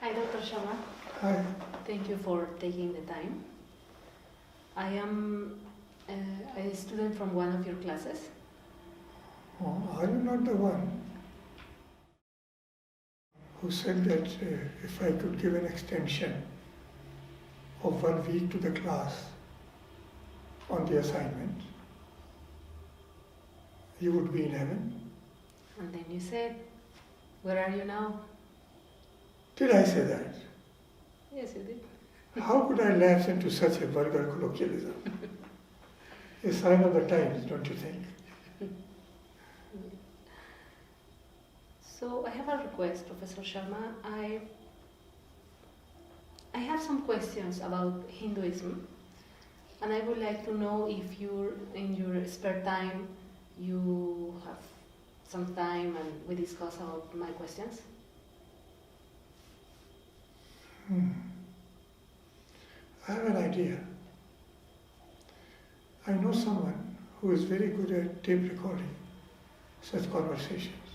Hi, Dr. Sharma. Hi. Thank you for taking the time. I am a student from one of your classes. Oh, are you not the one who said that if I could give an extension of 1 week to the class on the assignment, you would be in heaven? And then you said, where are you now? Did I say that? Yes, you did. How could I lapse into such a vulgar colloquialism? A sign of the times, don't you think? So I have a request, Professor Sharma. I have some questions about Hinduism, and I would like to know if in your spare time, you have some time and we discuss about my questions. I have an idea. I know someone who is very good at tape recording such conversations.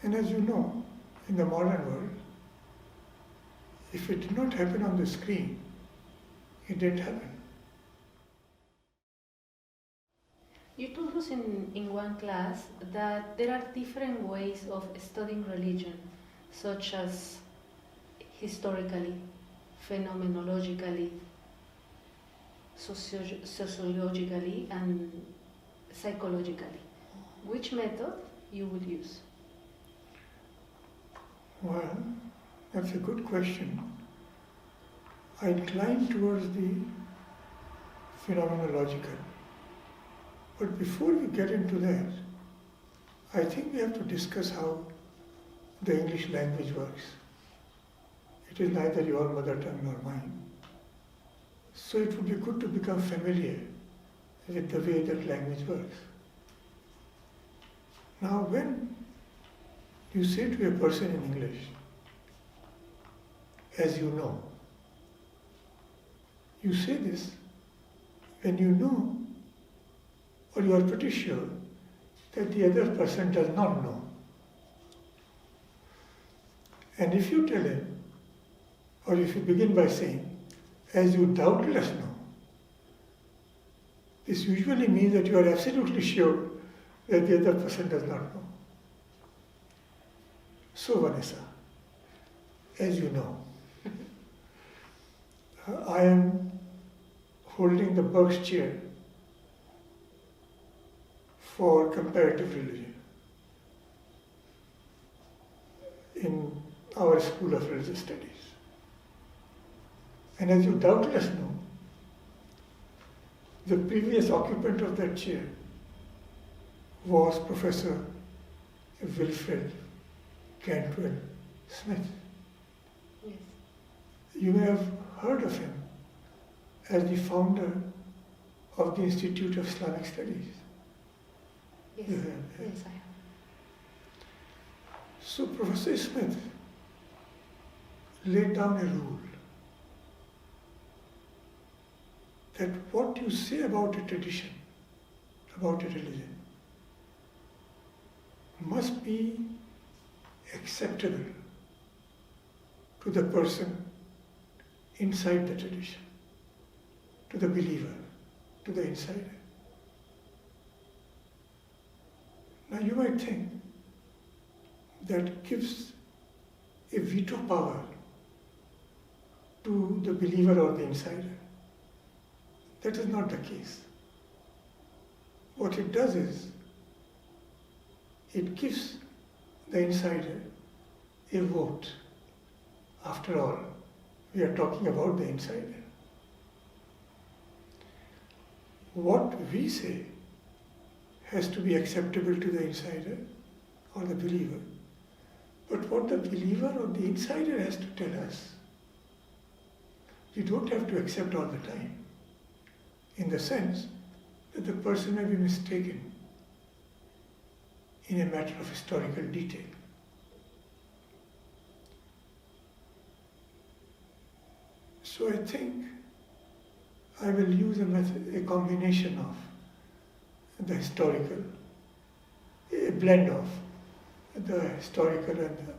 And as you know, in the modern world, if it did not happen on the screen, it didn't happen. You told us in one class that there are different ways of studying religion, such as historically, phenomenologically, sociologically, and psychologically. Which method you would use? Well, that's a good question. I incline towards the phenomenological. But before we get into that, I think we have to discuss how the English language works. It is neither your mother tongue nor mine. So it would be good to become familiar with the way that language works. Now, when you say to a person in English, as you know, you say this when you know or you are pretty sure that the other person does not know. And if you tell him, or if you begin by saying, as you doubtless know, this usually means that you are absolutely sure that the other person does not know. So Vanessa, as you know, I am holding the Burke's chair for comparative religion in our School of Religious Studies. And as you doubtless know, the previous occupant of that chair was Professor Wilfred Cantwell Smith. Yes. You may have heard of him as the founder of the Institute of Islamic Studies. Yes, You have, yeah. yes, I have. So Professor Smith laid down a rule that what you say about a tradition, about a religion, must be acceptable to the person inside the tradition, to the believer, to the insider. Now you might think that gives a veto power to the believer or the insider. That is not the case. What it does is, it gives the insider a vote. After all, we are talking about the insider. What we say has to be acceptable to the insider or the believer. But what the believer or the insider has to tell us, you don't have to accept all the time, in the sense that the person may be mistaken in a matter of historical detail. So I think I will use a combination of the historical, a blend of the historical and the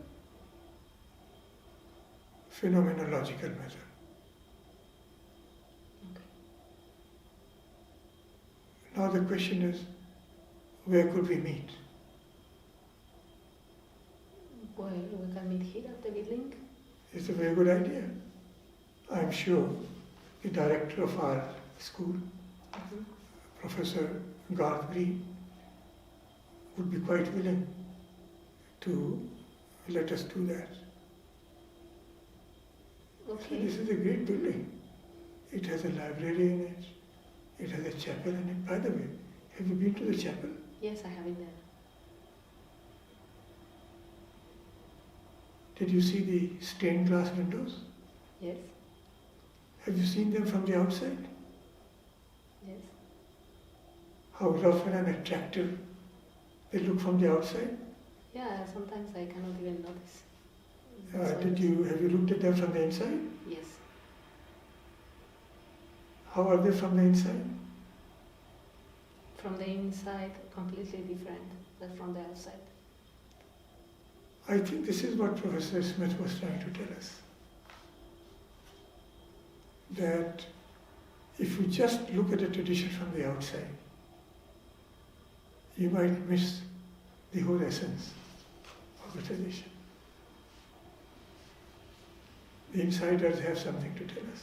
phenomenological method. Okay. Now the question is, where could we meet? Well, we can meet here at the building. It's a very good idea. I'm sure the director of our school, Mhm. Professor Garth Green, would be quite willing to let us do that. Okay. This is a great building. It has a library in it. It has a chapel in it. By the way, have you been to the chapel? Yes, I have been there. Did you see the stained glass windows? Yes. Have you seen them from the outside? Yes. How rough and unattractive they look from the outside? Yeah, sometimes I cannot even notice. Have you looked at them from the inside? Yes. How are they from the inside? From the inside, completely different than from the outside. I think this is what Professor Smith was trying to tell us. That if you just look at a tradition from the outside, you might miss the whole essence of the tradition. The insiders have something to tell us.